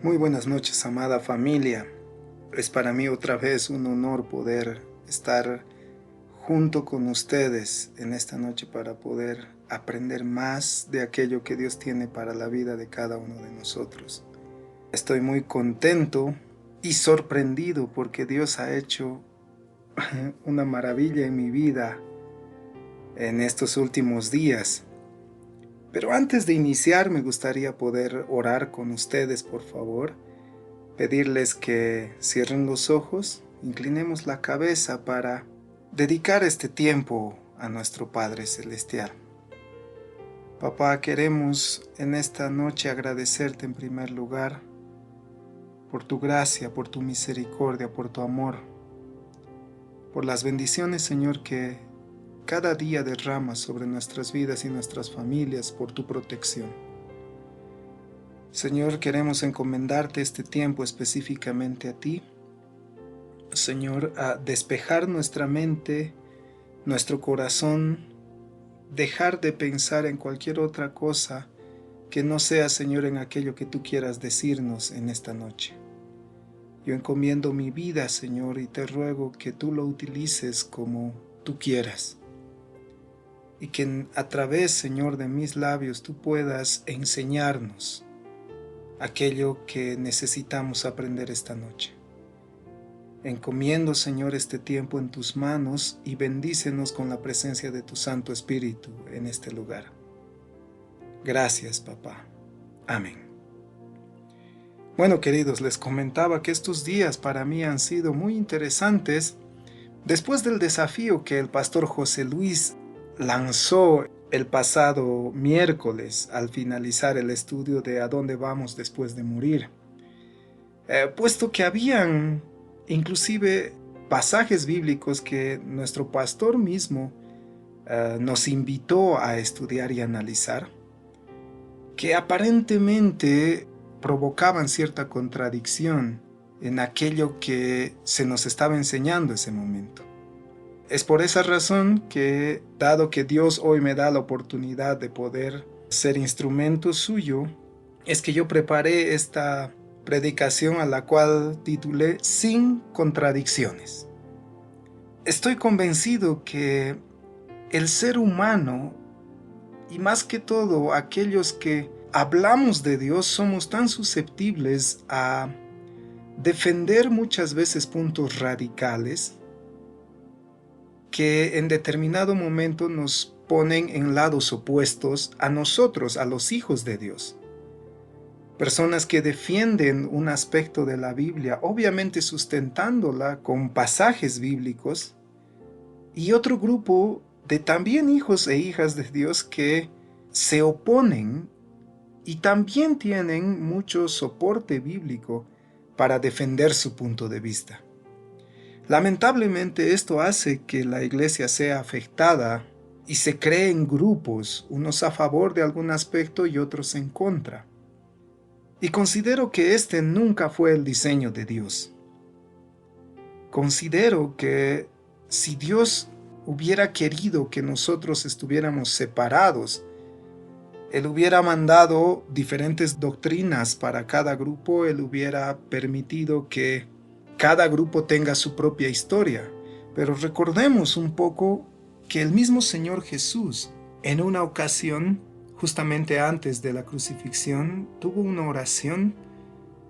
Muy buenas noches, amada familia. Es para mí otra vez un honor poder estar junto con ustedes en esta noche para poder aprender más de aquello que Dios tiene para la vida de cada uno de nosotros. Estoy muy contento y sorprendido porque Dios ha hecho una maravilla en mi vida en estos últimos días. Pero antes de iniciar me gustaría poder orar con ustedes, por favor. Pedirles que cierren los ojos, inclinemos la cabeza para dedicar este tiempo a nuestro Padre Celestial. Papá, queremos en esta noche agradecerte en primer lugar por tu gracia, por tu misericordia, por tu amor, por las bendiciones, Señor, que cada día derramas sobre nuestras vidas y nuestras familias, por tu protección. Señor, queremos encomendarte este tiempo específicamente a ti. Señor, a despejar nuestra mente, nuestro corazón, dejar de pensar en cualquier otra cosa que no sea, Señor, en aquello que tú quieras decirnos en esta noche. Yo encomiendo mi vida, Señor, y te ruego que tú lo utilices como tú quieras. Y que a través, Señor, de mis labios tú puedas enseñarnos aquello que necesitamos aprender esta noche. Encomiendo, Señor, este tiempo en tus manos y bendícenos con la presencia de tu Santo Espíritu en este lugar. Gracias, papá. Amén. Bueno, queridos, les comentaba que estos días para mí han sido muy interesantes después del desafío que el pastor José Luis lanzó el pasado miércoles al finalizar el estudio de ¿A dónde vamos después de morir? Puesto que habían inclusive pasajes bíblicos que nuestro pastor mismo nos invitó a estudiar y analizar, que aparentemente provocaban cierta contradicción en aquello que se nos estaba enseñando ese momento. Es por esa razón que, dado que Dios hoy me da la oportunidad de poder ser instrumento suyo, es que yo preparé esta predicación a la cual titulé Sin contradicciones. Estoy convencido que el ser humano, y más que todo aquellos que hablamos de Dios, somos tan susceptibles a defender muchas veces puntos radicales que en determinado momento nos ponen en lados opuestos a nosotros, a los hijos de Dios. Personas que defienden un aspecto de la Biblia, obviamente sustentándola con pasajes bíblicos, y otro grupo de también hijos e hijas de Dios que se oponen y también tienen mucho soporte bíblico para defender su punto de vista. Lamentablemente esto hace que la iglesia sea afectada y se creen grupos, unos a favor de algún aspecto y otros en contra. Y considero que este nunca fue el diseño de Dios. Considero que si Dios hubiera querido que nosotros estuviéramos separados, Él hubiera mandado diferentes doctrinas para cada grupo, Él hubiera permitido que cada grupo tenga su propia historia. Pero recordemos un poco que el mismo Señor Jesús, en una ocasión, justamente antes de la crucifixión, tuvo una oración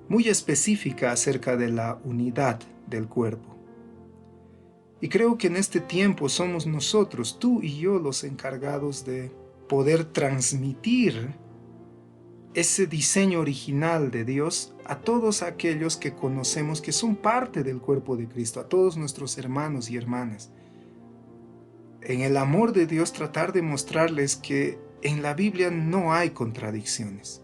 muy específica acerca de la unidad del cuerpo. Y creo que en este tiempo somos nosotros, tú y yo, los encargados de poder transmitir ese diseño original de Dios a todos aquellos que conocemos que son parte del cuerpo de Cristo, a todos nuestros hermanos y hermanas. En el amor de Dios tratar de mostrarles que en la Biblia no hay contradicciones,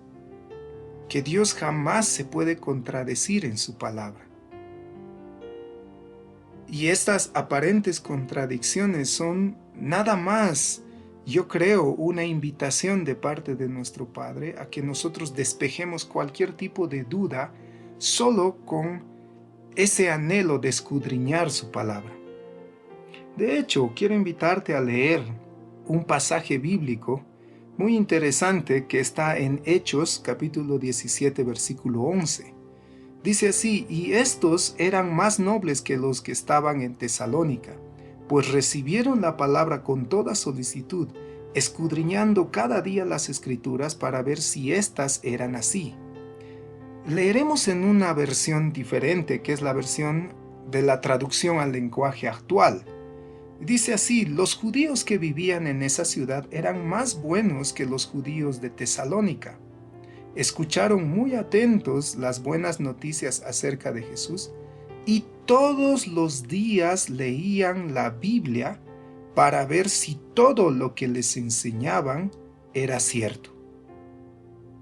que Dios jamás se puede contradecir en su palabra. Y estas aparentes contradicciones son nada más, yo creo, una invitación de parte de nuestro Padre a que nosotros despejemos cualquier tipo de duda solo con ese anhelo de escudriñar su palabra. De hecho, quiero invitarte a leer un pasaje bíblico muy interesante que está en Hechos capítulo 17 versículo 11. Dice así: y estos eran más nobles que los que estaban en Tesalónica, pues recibieron la palabra con toda solicitud, escudriñando cada día las Escrituras para ver si éstas eran así. Leeremos en una versión diferente, que es la versión de la traducción al lenguaje actual. Dice así: los judíos que vivían en esa ciudad eran más buenos que los judíos de Tesalónica. Escucharon muy atentos las buenas noticias acerca de Jesús y todos los días leían la Biblia para ver si todo lo que les enseñaban era cierto.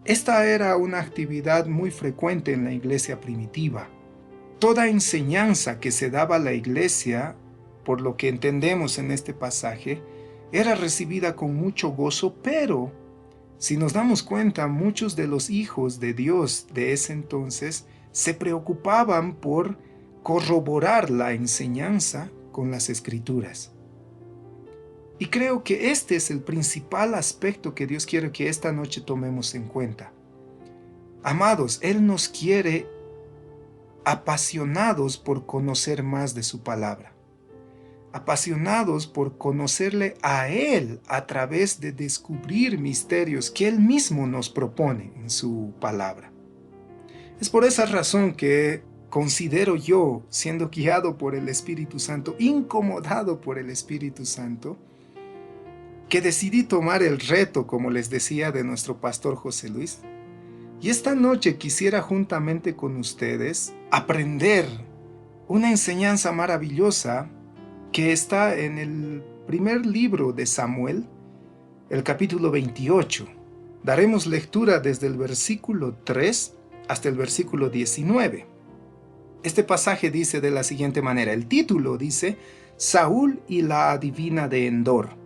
Esta era una actividad muy frecuente en la iglesia primitiva. Toda enseñanza que se daba a la iglesia, por lo que entendemos en este pasaje, era recibida con mucho gozo, pero si nos damos cuenta, muchos de los hijos de Dios de ese entonces se preocupaban por corroborar la enseñanza con las Escrituras. Y creo que este es el principal aspecto que Dios quiere que esta noche tomemos en cuenta. Amados, Él nos quiere apasionados por conocer más de su palabra, apasionados por conocerle a Él a través de descubrir misterios que Él mismo nos propone en su palabra. Es por esa razón que considero yo, siendo guiado por el Espíritu Santo, incomodado por el Espíritu Santo, que decidí tomar el reto, como les decía, de nuestro pastor José Luis. Y esta noche quisiera juntamente con ustedes aprender una enseñanza maravillosa que está en el primer libro de Samuel, el capítulo 28. Daremos lectura desde el versículo 3 hasta el versículo 19. Este pasaje dice de la siguiente manera. El título dice: Saúl y la adivina de Endor.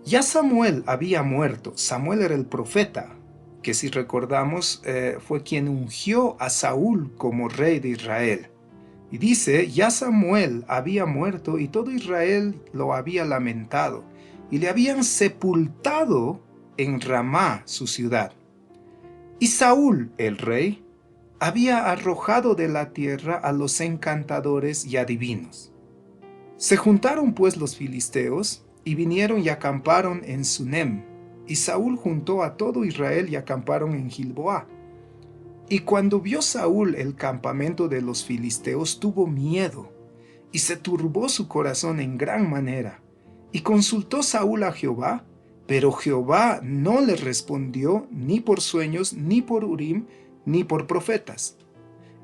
Ya Samuel había muerto. Samuel era el profeta, que si recordamos fue quien ungió a Saúl como rey de Israel. Y dice: ya Samuel había muerto y todo Israel lo había lamentado, y le habían sepultado en Ramá, su ciudad. Y Saúl, el rey, había arrojado de la tierra a los encantadores y adivinos. Se juntaron pues los filisteos, y vinieron y acamparon en Sunem, y Saúl juntó a todo Israel y acamparon en Gilboa. Y cuando vio Saúl el campamento de los filisteos, tuvo miedo, y se turbó su corazón en gran manera. Y consultó Saúl a Jehová, pero Jehová no le respondió ni por sueños, ni por Urim, ni por profetas.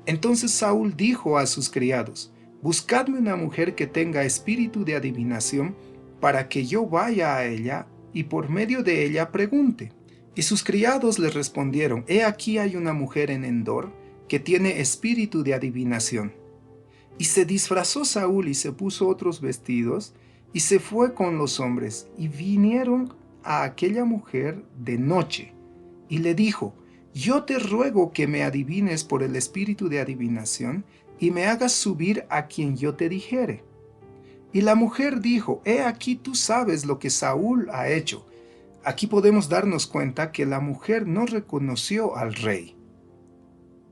Entonces Saúl dijo a sus criados: buscadme una mujer que tenga espíritu de adivinación, para que yo vaya a ella, y por medio de ella pregunte. Y sus criados le respondieron: he aquí hay una mujer en Endor, que tiene espíritu de adivinación. Y se disfrazó Saúl y se puso otros vestidos, y se fue con los hombres, y vinieron a aquella mujer de noche, y le dijo: yo te ruego que me adivines por el espíritu de adivinación, y me hagas subir a quien yo te dijere. Y la mujer dijo: he aquí tú sabes lo que Saúl ha hecho. Aquí podemos darnos cuenta que la mujer no reconoció al rey.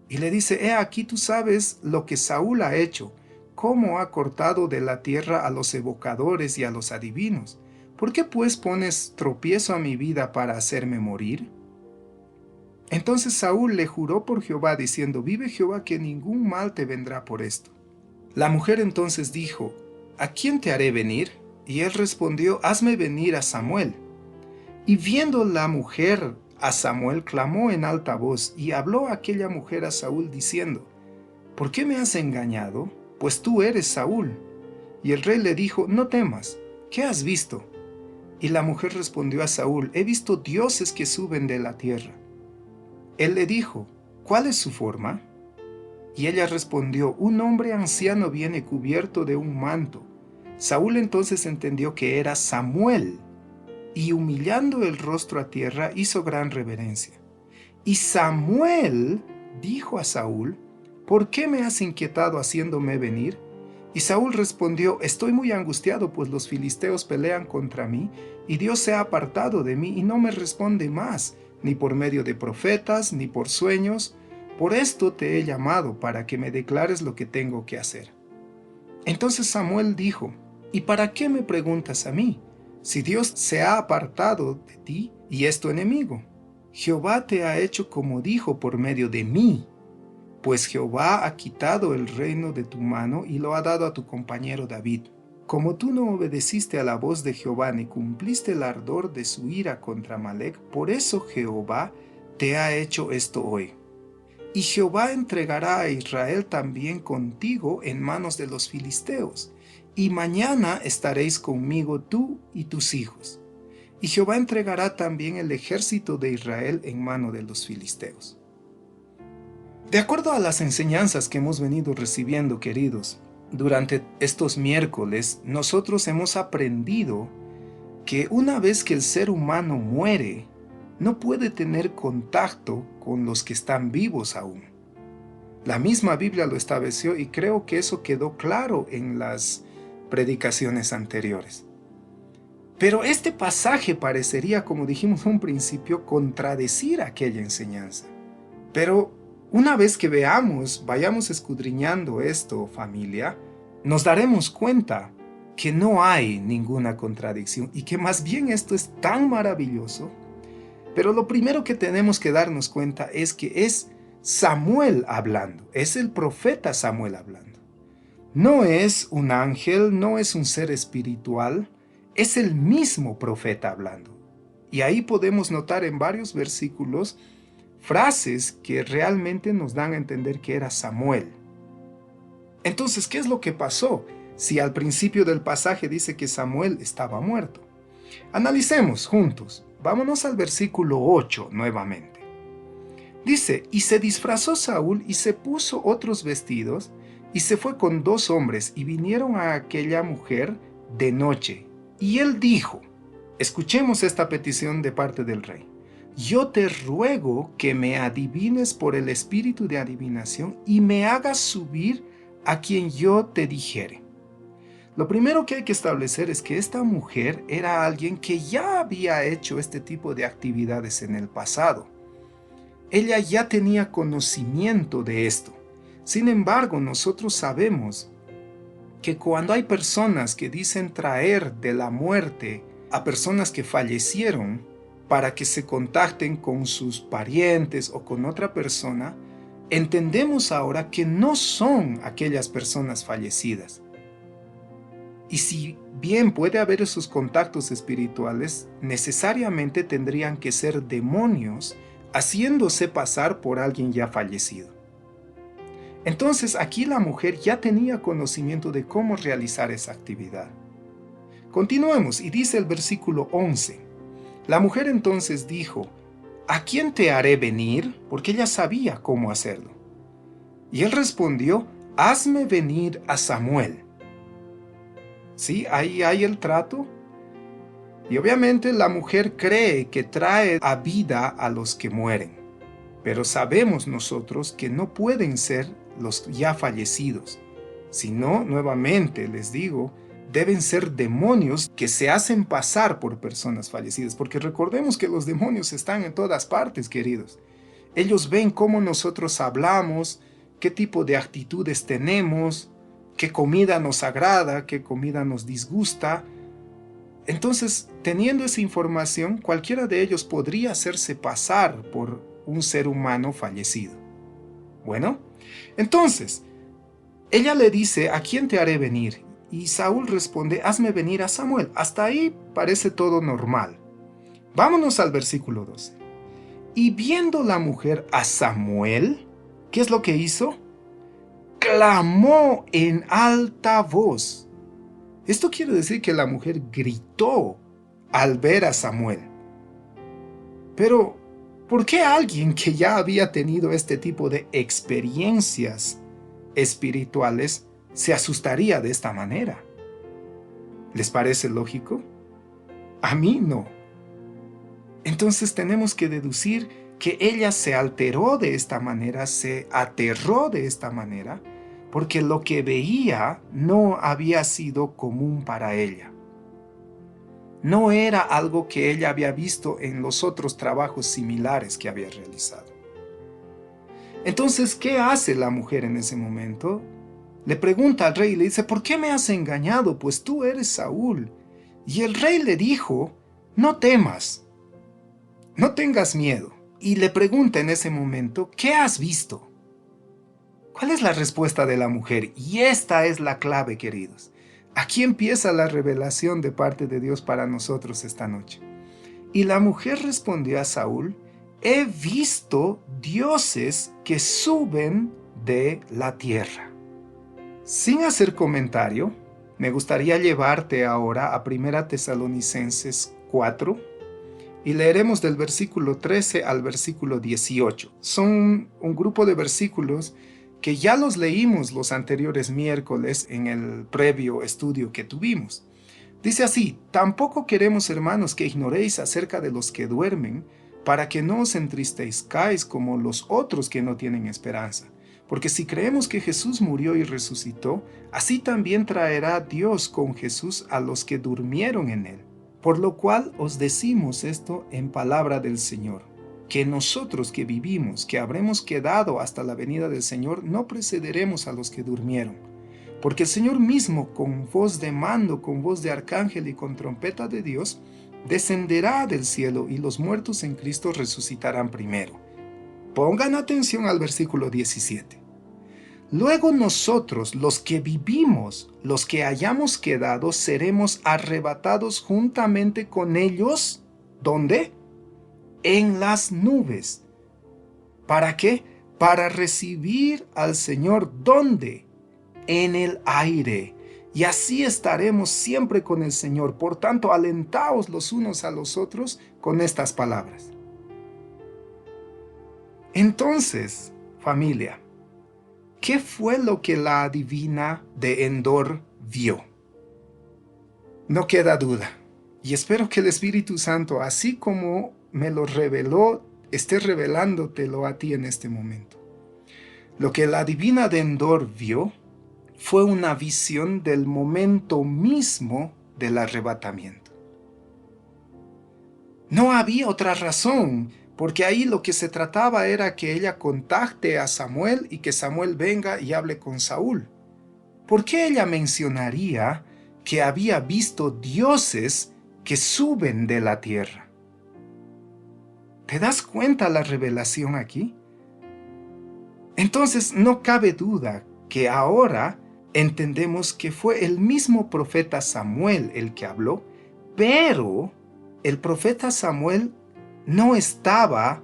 Y le dice: he aquí tú sabes lo que Saúl ha hecho, cómo ha cortado de la tierra a los evocadores y a los adivinos. ¿Por qué pues pones tropiezo a mi vida para hacerme morir? Entonces Saúl le juró por Jehová, diciendo: vive Jehová que ningún mal te vendrá por esto. La mujer entonces dijo: ¿a quién te haré venir? Y él respondió: hazme venir a Samuel. Y viendo la mujer a Samuel, clamó en alta voz, y habló aquella mujer a Saúl diciendo: ¿por qué me has engañado? Pues tú eres Saúl. Y el rey le dijo: no temas, ¿qué has visto? Y la mujer respondió a Saúl: he visto dioses que suben de la tierra. Él le dijo: ¿cuál es su forma? Y ella respondió: un hombre anciano viene cubierto de un manto. Saúl entonces entendió que era Samuel, y humillando el rostro a tierra, hizo gran reverencia. Y Samuel dijo a Saúl: ¿por qué me has inquietado haciéndome venir? Y Saúl respondió: estoy muy angustiado, pues los filisteos pelean contra mí, y Dios se ha apartado de mí, y no me responde más, ni por medio de profetas, ni por sueños. Por esto te he llamado, para que me declares lo que tengo que hacer. Entonces Samuel dijo, ¿y para qué me preguntas a mí? Si Dios se ha apartado de ti y es tu enemigo. Jehová te ha hecho como dijo por medio de mí, pues Jehová ha quitado el reino de tu mano y lo ha dado a tu compañero David. Como tú no obedeciste a la voz de Jehová ni cumpliste el ardor de su ira contra Amalec, por eso Jehová te ha hecho esto hoy. Y Jehová entregará a Israel también contigo en manos de los filisteos, y mañana estaréis conmigo tú y tus hijos. Y Jehová entregará también el ejército de Israel en mano de los filisteos. De acuerdo a las enseñanzas que hemos venido recibiendo, queridos, durante estos miércoles, nosotros hemos aprendido que una vez que el ser humano muere, no puede tener contacto con los que están vivos aún. La misma Biblia lo estableció y creo que eso quedó claro en las predicaciones anteriores. Pero este pasaje parecería, como dijimos en un principio, contradecir aquella enseñanza. Pero una vez que vayamos escudriñando esto, familia, nos daremos cuenta que no hay ninguna contradicción y que más bien esto es tan maravilloso. Pero lo primero que tenemos que darnos cuenta es que es Samuel hablando, es el profeta Samuel hablando. No es un ángel, no es un ser espiritual, es el mismo profeta hablando. Y ahí podemos notar en varios versículos frases que realmente nos dan a entender que era Samuel. Entonces, ¿qué es lo que pasó? Si al principio del pasaje dice que Samuel estaba muerto. Analicemos juntos. Vámonos al versículo 8 nuevamente. Dice, y se disfrazó Saúl y se puso otros vestidos y se fue con 2 hombres y vinieron a aquella mujer de noche. Y él dijo, escuchemos esta petición de parte del rey. Yo te ruego que me adivines por el espíritu de adivinación y me hagas subir a quien yo te dijere. Lo primero que hay que establecer es que esta mujer era alguien que ya había hecho este tipo de actividades en el pasado. Ella ya tenía conocimiento de esto. Sin embargo, nosotros sabemos que cuando hay personas que dicen traer de la muerte a personas que fallecieron para que se contacten con sus parientes o con otra persona, entendemos ahora que no son aquellas personas fallecidas. Y si bien puede haber esos contactos espirituales, necesariamente tendrían que ser demonios haciéndose pasar por alguien ya fallecido. Entonces aquí la mujer ya tenía conocimiento de cómo realizar esa actividad. Continuemos y dice el versículo 11. La mujer entonces dijo, ¿a quién te haré venir? Porque ella sabía cómo hacerlo. Y él respondió, hazme venir a Samuel. ¿Sí? Ahí hay el trato. Y obviamente la mujer cree que trae a vida a los que mueren. Pero sabemos nosotros que no pueden ser los ya fallecidos, sino, nuevamente les digo, deben ser demonios que se hacen pasar por personas fallecidas, porque recordemos que los demonios están en todas partes, queridos. Ellos ven cómo nosotros hablamos, qué tipo de actitudes tenemos, qué comida nos agrada, qué comida nos disgusta. Entonces, teniendo esa información, cualquiera de ellos podría hacerse pasar por un ser humano fallecido. Bueno, entonces, ella le dice, ¿a quién te haré venir? Y Saúl responde, hazme venir a Samuel. Hasta ahí parece todo normal. Vámonos al versículo 12. Y viendo la mujer a Samuel, ¿qué es lo que hizo? Clamó en alta voz. Esto quiere decir que la mujer gritó al ver a Samuel. Pero, ¿por qué alguien que ya había tenido este tipo de experiencias espirituales se asustaría de esta manera? ¿Les parece lógico? A mí no. Entonces tenemos que deducir que ella se alteró de esta manera, se aterró de esta manera, porque lo que veía no había sido común para ella. No era algo que ella había visto en los otros trabajos similares que había realizado. Entonces, ¿qué hace la mujer en ese momento? Le pregunta al rey y le dice, ¿por qué me has engañado? Pues tú eres Saúl. Y el rey le dijo, no temas, no tengas miedo. Y le pregunta en ese momento, ¿qué has visto? ¿Cuál es la respuesta de la mujer? Y esta es la clave, queridos. Aquí empieza la revelación de parte de Dios para nosotros esta noche. Y la mujer respondió a Saúl, he visto dioses que suben de la tierra. Sin hacer comentario, me gustaría llevarte ahora a 1 Tesalonicenses 4 y leeremos del versículo 13 al versículo 18. Son un grupo de versículos que ya los leímos los anteriores miércoles en el previo estudio que tuvimos. Dice así, tampoco queremos, hermanos, que ignoréis acerca de los que duermen, para que no os entristezcáis como los otros que no tienen esperanza. Porque si creemos que Jesús murió y resucitó, así también traerá Dios con Jesús a los que durmieron en él. Por lo cual os decimos esto en palabra del Señor, que nosotros que vivimos, que habremos quedado hasta la venida del Señor, no precederemos a los que durmieron. Porque el Señor mismo, con voz de mando, con voz de arcángel y con trompeta de Dios, descenderá del cielo y los muertos en Cristo resucitarán primero. Pongan atención al versículo 17. Luego nosotros, los que vivimos, los que hayamos quedado, seremos arrebatados juntamente con ellos. ¿Dónde? En las nubes. ¿Para qué? Para recibir al Señor. ¿Dónde? En el aire. Y así estaremos siempre con el Señor. Por tanto, alentaos los unos a los otros con estas palabras. Entonces, familia, ¿qué fue lo que la adivina de Endor vio? No queda duda. Y espero que el Espíritu Santo, así como me lo reveló, esté revelándotelo a ti en este momento. Lo que la adivina de Endor vio fue una visión del momento mismo del arrebatamiento. No había otra razón, porque ahí lo que se trataba era que ella contacte a Samuel y que Samuel venga y hable con Saúl. ¿Por qué ella mencionaría que había visto dioses que suben de la tierra? ¿Te das cuenta la revelación aquí? Entonces no cabe duda que ahora entendemos que fue el mismo profeta Samuel el que habló, pero el profeta Samuel no estaba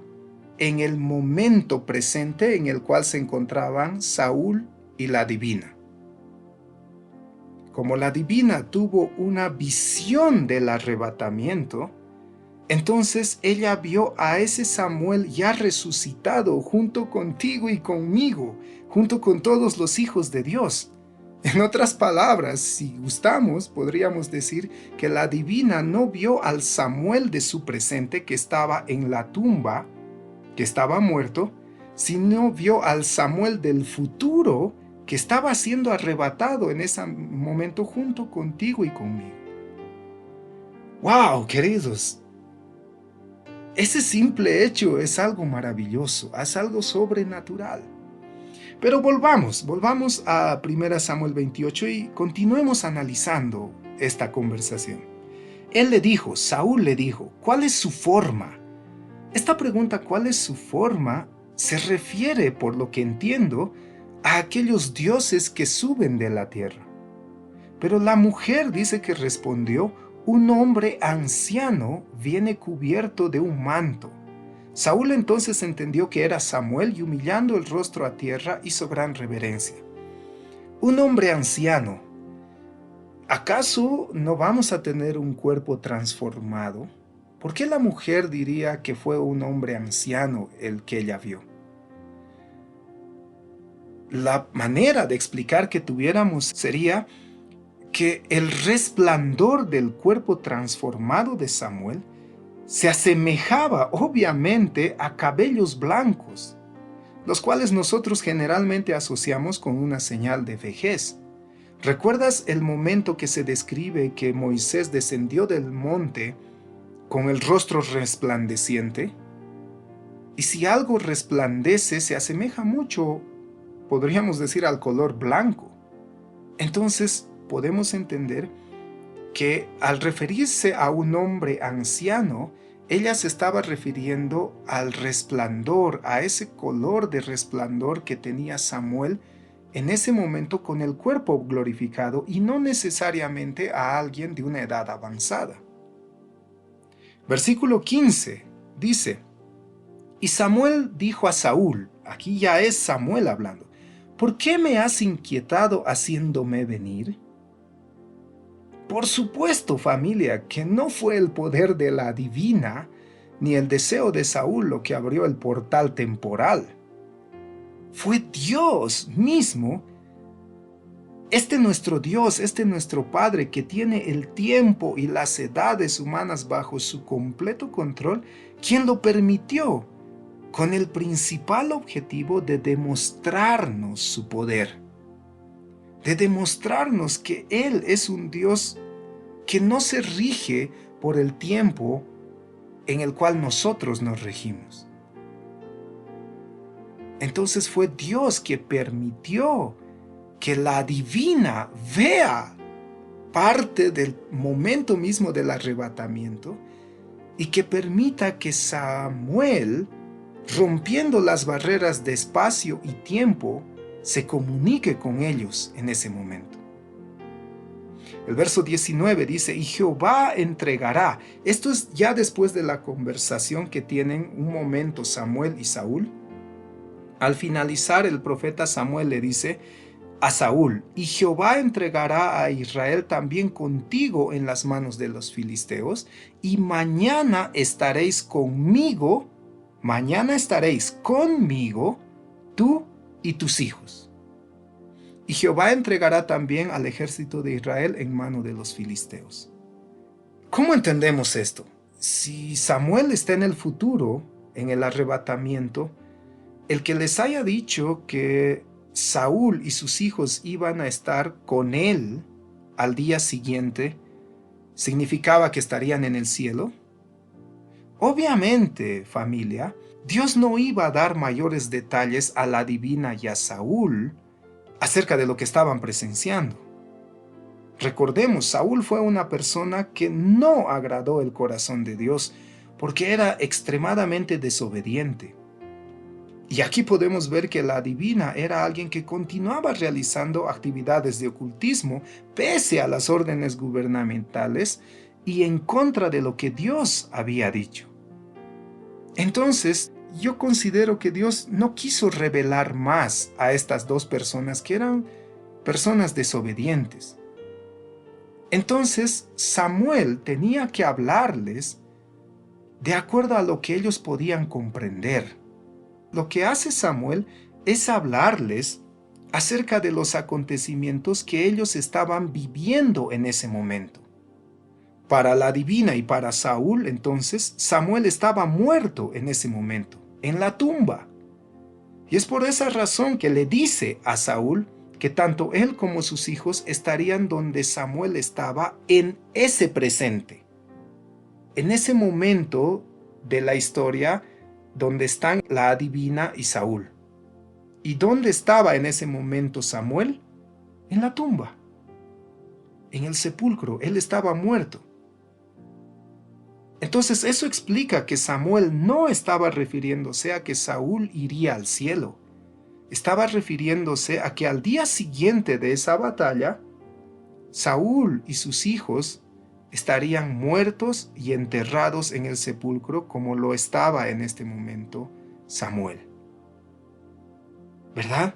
en el momento presente en el cual se encontraban Saúl y la adivina. Como la adivina tuvo una visión del arrebatamiento, entonces ella vio a ese Samuel ya resucitado junto contigo y conmigo, junto con todos los hijos de Dios. En otras palabras, si gustamos, podríamos decir que la adivina no vio al Samuel de su presente que estaba en la tumba, que estaba muerto, sino vio al Samuel del futuro que estaba siendo arrebatado en ese momento junto contigo y conmigo. ¡Wow, queridos! Ese simple hecho es algo maravilloso, es algo sobrenatural. Pero volvamos a 1 Samuel 28 y continuemos analizando esta conversación. Él le dijo, Saúl le dijo, ¿cuál es su forma? Esta pregunta, ¿cuál es su forma?, se refiere, por lo que entiendo, a aquellos dioses que suben de la tierra. Pero la mujer dice que respondió, un hombre anciano viene cubierto de un manto. Saúl entonces entendió que era Samuel y humillando el rostro a tierra hizo gran reverencia. Un hombre anciano. ¿Acaso no vamos a tener un cuerpo transformado? ¿Por qué la mujer diría que fue un hombre anciano el que ella vio? La manera de explicar que tuviéramos sería que el resplandor del cuerpo transformado de Samuel se asemejaba obviamente a cabellos blancos, los cuales nosotros generalmente asociamos con una señal de vejez. ¿Recuerdas el momento que se describe que Moisés descendió del monte con el rostro resplandeciente? Y si algo resplandece, se asemeja mucho, podríamos decir, al color blanco. Entonces podemos entender que al referirse a un hombre anciano, ella se estaba refiriendo al resplandor, a ese color de resplandor que tenía Samuel en ese momento con el cuerpo glorificado y no necesariamente a alguien de una edad avanzada. Versículo 15 dice: y Samuel dijo a Saúl, aquí ya es Samuel hablando, ¿por qué me has inquietado haciéndome venir? Por supuesto, familia, que no fue el poder de la divina ni el deseo de Saúl lo que abrió el portal temporal. Fue Dios mismo, nuestro Dios, nuestro Padre que tiene el tiempo y las edades humanas bajo su completo control, quien lo permitió, con el principal objetivo de demostrarnos su poder, de demostrarnos que Él es un Dios que no se rige por el tiempo en el cual nosotros nos regimos. Entonces fue Dios que permitió que la divina vea parte del momento mismo del arrebatamiento y que permita que Samuel, rompiendo las barreras de espacio y tiempo, se comunique con ellos en ese momento. El verso 19 dice, y Jehová entregará. Esto es ya después de la conversación que tienen un momento Samuel y Saúl. Al finalizar, el profeta Samuel le dice a Saúl, y Jehová entregará a Israel también contigo en las manos de los filisteos, y mañana estaréis conmigo, tú y tus hijos. Y Jehová entregará también al ejército de Israel en mano de los filisteos. ¿Cómo entendemos esto? Si Samuel está en el futuro, en el arrebatamiento, el que les haya dicho que Saúl y sus hijos iban a estar con él al día siguiente, ¿significaba que estarían en el cielo? Obviamente, familia, Dios no iba a dar mayores detalles a la divina y a Saúl acerca de lo que estaban presenciando. Recordemos, Saúl fue una persona que no agradó el corazón de Dios porque era extremadamente desobediente. Y aquí podemos ver que la divina era alguien que continuaba realizando actividades de ocultismo pese a las órdenes gubernamentales y en contra de lo que Dios había dicho. Entonces, yo considero que Dios no quiso revelar más a estas dos personas que eran personas desobedientes. Entonces, Samuel tenía que hablarles de acuerdo a lo que ellos podían comprender. Lo que hace Samuel es hablarles acerca de los acontecimientos que ellos estaban viviendo en ese momento. Para la divina y para Saúl, entonces, Samuel estaba muerto en ese momento, en la tumba. Y es por esa razón que le dice a Saúl que tanto él como sus hijos estarían donde Samuel estaba en ese presente. En ese momento de la historia donde están la divina y Saúl. ¿Y dónde estaba en ese momento Samuel? En la tumba, en el sepulcro. Él estaba muerto. Entonces eso explica que Samuel no estaba refiriéndose a que Saúl iría al cielo. Estaba refiriéndose a que al día siguiente de esa batalla, Saúl y sus hijos estarían muertos y enterrados en el sepulcro como lo estaba en este momento Samuel. ¿Verdad?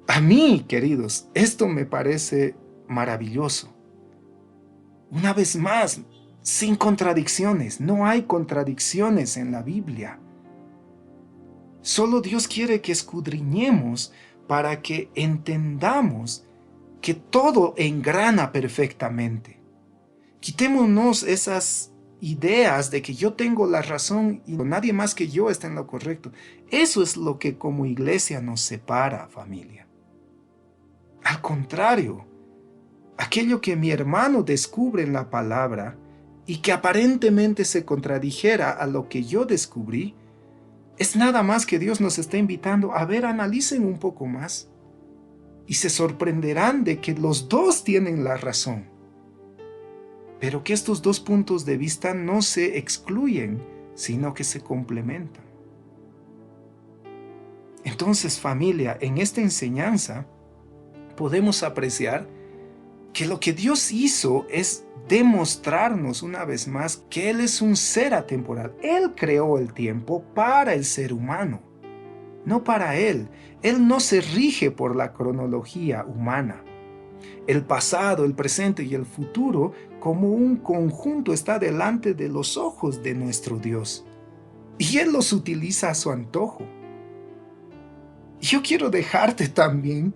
A mí, queridos, esto me parece maravilloso. Una vez más, sin contradicciones, no hay contradicciones en la Biblia. Solo Dios quiere que escudriñemos para que entendamos que todo engrana perfectamente. Quitémonos esas ideas de que yo tengo la razón y nadie más que yo está en lo correcto. Eso es lo que como iglesia nos separa, familia. Al contrario, aquello que mi hermano descubre en la palabra y que aparentemente se contradijera a lo que yo descubrí, Es nada más que Dios nos está invitando a ver, analicen un poco más y se sorprenderán de que los dos tienen la razón, pero que estos dos puntos de vista no se excluyen, sino que se complementan. Entonces, familia, en esta enseñanza podemos apreciar que lo que Dios hizo es demostrarnos una vez más que Él es un ser atemporal. Él creó el tiempo para el ser humano, no para Él. Él no se rige por la cronología humana. El pasado, el presente y el futuro, como un conjunto, está delante de los ojos de nuestro Dios. Y Él los utiliza a su antojo. Yo quiero dejarte también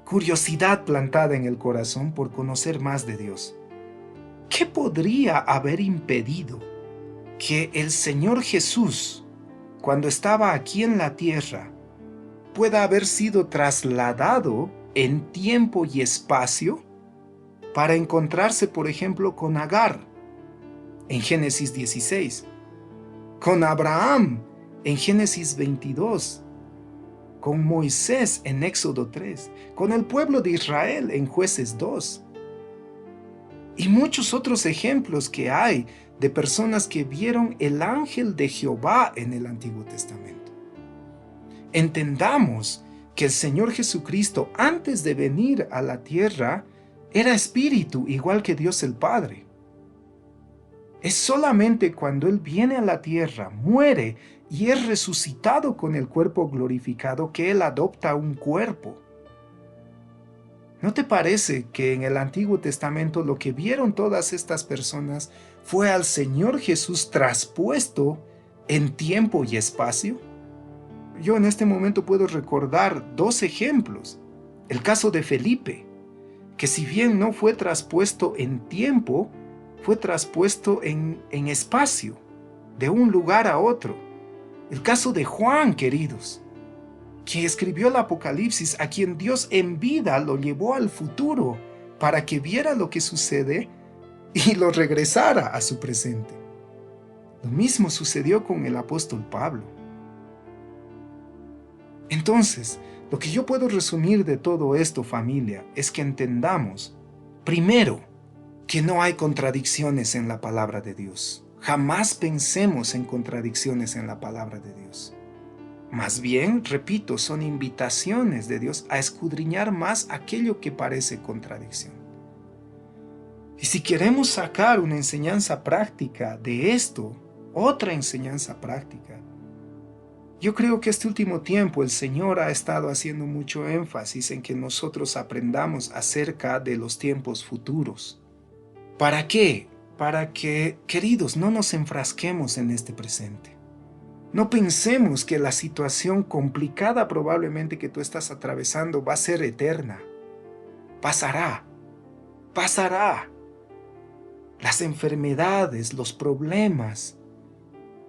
curiosidad plantada en el corazón por conocer más de Dios. ¿Qué podría haber impedido que el Señor Jesús, cuando estaba aquí en la tierra, pueda haber sido trasladado en tiempo y espacio para encontrarse, por ejemplo, con Agar en Génesis 16, con Abraham en Génesis 22, con Moisés en Éxodo 3, con el pueblo de Israel en Jueces 2, y muchos otros ejemplos que hay de personas que vieron el ángel de Jehová en el Antiguo Testamento? Entendamos que el Señor Jesucristo, antes de venir a la tierra, era espíritu, igual que Dios el Padre. Es solamente cuando Él viene a la tierra, muere y es resucitado con el cuerpo glorificado que Él adopta un cuerpo. ¿No te parece que en el Antiguo Testamento lo que vieron todas estas personas fue al Señor Jesús traspuesto en tiempo y espacio? Yo en este momento puedo recordar dos ejemplos. El caso de Felipe, que si bien no fue traspuesto en tiempo, fue traspuesto en espacio, de un lugar a otro. El caso de Juan, queridos, que escribió el Apocalipsis, a quien Dios en vida lo llevó al futuro para que viera lo que sucede y lo regresara a su presente. Lo mismo sucedió con el apóstol Pablo. Entonces, lo que yo puedo resumir de todo esto, familia, es que entendamos, primero, que no hay contradicciones en la palabra de Dios. Jamás pensemos en contradicciones en la palabra de Dios. Más bien, repito, son invitaciones de Dios a escudriñar más aquello que parece contradicción. Y si queremos sacar una enseñanza práctica de esto, otra enseñanza práctica, yo creo que este último tiempo el Señor ha estado haciendo mucho énfasis en que nosotros aprendamos acerca de los tiempos futuros. ¿Para qué? Para que, queridos, no nos enfrasquemos en este presente. No pensemos que la situación complicada probablemente que tú estás atravesando va a ser eterna. Pasará. Pasará. Las enfermedades, los problemas,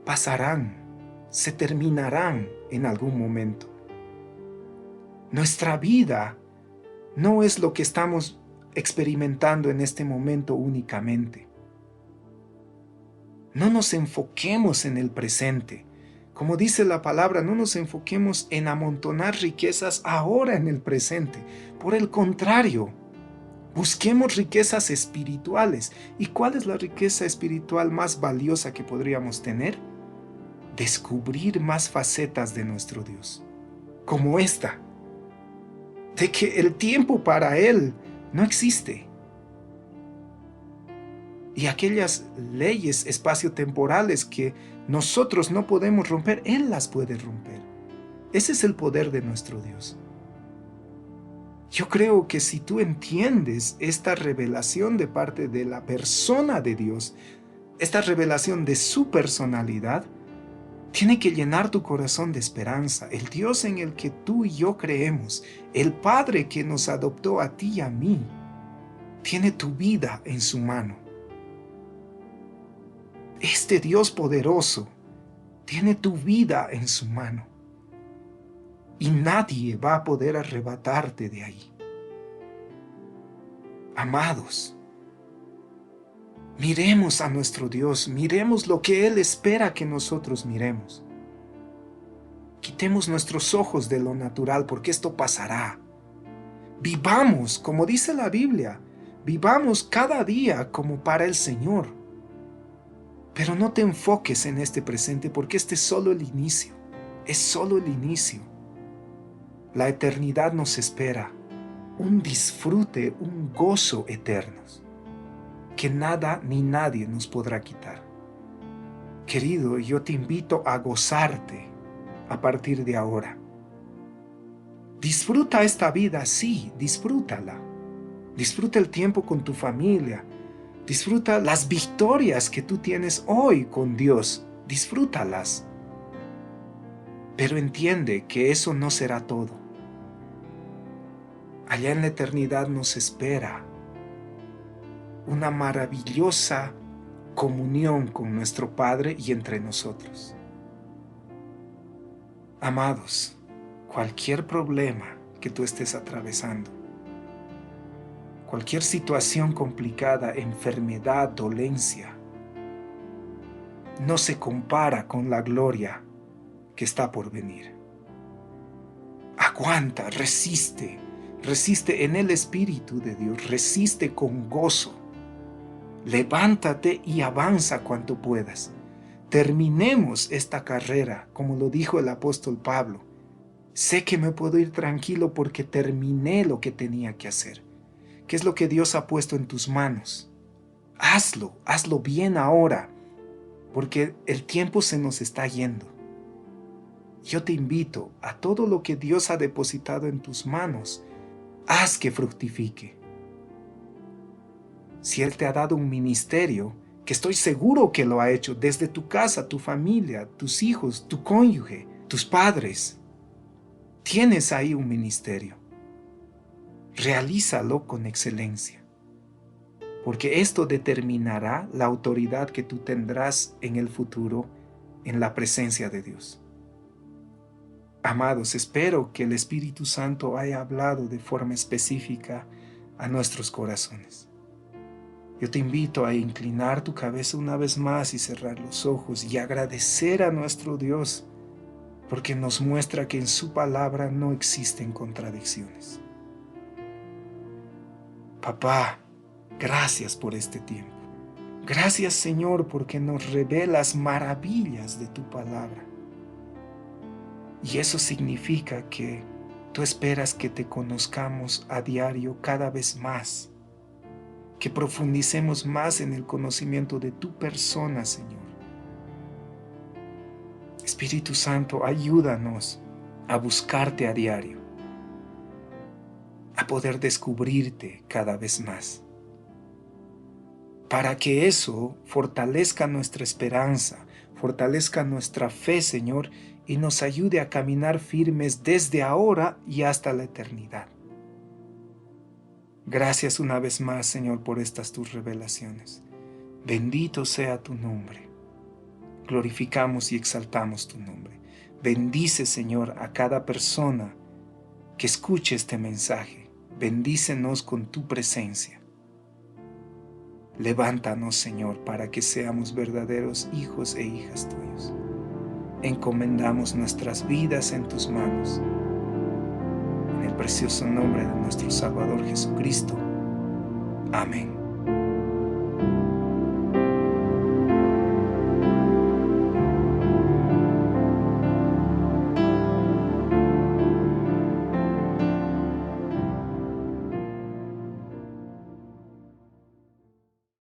pasarán. Se terminarán en algún momento. Nuestra vida no es lo que estamos experimentando en este momento únicamente. No nos enfoquemos en el presente. Como dice la palabra, no nos enfoquemos en amontonar riquezas ahora en el presente. Por el contrario, busquemos riquezas espirituales. ¿Y cuál es la riqueza espiritual más valiosa que podríamos tener? Descubrir más facetas de nuestro Dios, como esta, de que el tiempo para Él no existe. Y aquellas leyes espaciotemporales que nosotros no podemos romper, Él las puede romper. Ese es el poder de nuestro Dios. Yo creo que si tú entiendes esta revelación de parte de la persona de Dios, esta revelación de su personalidad, tiene que llenar tu corazón de esperanza. El Dios en el que tú y yo creemos, el Padre que nos adoptó a ti y a mí, tiene tu vida en su mano. Este Dios poderoso tiene tu vida en su mano. Y nadie va a poder arrebatarte de ahí. Amados, miremos a nuestro Dios, miremos lo que Él espera que nosotros miremos. Quitemos nuestros ojos de lo natural, porque esto pasará. Vivamos, como dice la Biblia, vivamos cada día como para el Señor. Pero no te enfoques en este presente, porque este es solo el inicio. Es solo el inicio. La eternidad nos espera. Un disfrute, un gozo eternos, que nada ni nadie nos podrá quitar. Querido, yo te invito a gozarte a partir de ahora. Disfruta esta vida, sí, disfrútala. Disfruta el tiempo con tu familia. Disfruta las victorias que tú tienes hoy con Dios. Disfrútalas. Pero entiende que eso no será todo. Allá en la eternidad nos espera una maravillosa comunión con nuestro Padre y entre nosotros. Amados, cualquier problema que tú estés atravesando, cualquier situación complicada, enfermedad, dolencia, no se compara con la gloria que está por venir. Aguanta, resiste en el Espíritu de Dios, resiste con gozo. Levántate y avanza cuanto puedas. Terminemos esta carrera, como lo dijo el apóstol Pablo. Sé que me puedo ir tranquilo porque terminé lo que tenía que hacer. ¿Qué es lo que Dios ha puesto en tus manos? Hazlo bien ahora, porque el tiempo se nos está yendo. Yo te invito a todo lo que Dios ha depositado en tus manos, haz que fructifique. Si Él te ha dado un ministerio, que estoy seguro que lo ha hecho desde tu casa, tu familia, tus hijos, tu cónyuge, tus padres, tienes ahí un ministerio. Realízalo con excelencia, porque esto determinará la autoridad que tú tendrás en el futuro en la presencia de Dios. Amados, espero que el Espíritu Santo haya hablado de forma específica a nuestros corazones. Yo te invito a inclinar tu cabeza una vez más y cerrar los ojos y agradecer a nuestro Dios, porque nos muestra que en su palabra no existen contradicciones. Papá, gracias por este tiempo. Gracias, Señor, porque nos revelas maravillas de tu palabra. Y eso significa que tú esperas que te conozcamos a diario cada vez más, que profundicemos más en el conocimiento de tu persona, Señor. Espíritu Santo, ayúdanos a buscarte a diario, a poder descubrirte cada vez más, para que eso fortalezca nuestra esperanza, fortalezca nuestra fe, Señor, y nos ayude a caminar firmes desde ahora y hasta la eternidad. Gracias una vez más, Señor, por estas tus revelaciones. Bendito sea tu nombre. Glorificamos y exaltamos tu nombre. Bendice, Señor, a cada persona que escuche este mensaje. Bendícenos con tu presencia. Levántanos, Señor, para que seamos verdaderos hijos e hijas tuyos. Encomendamos nuestras vidas en tus manos. En el precioso nombre de nuestro Salvador Jesucristo. Amén.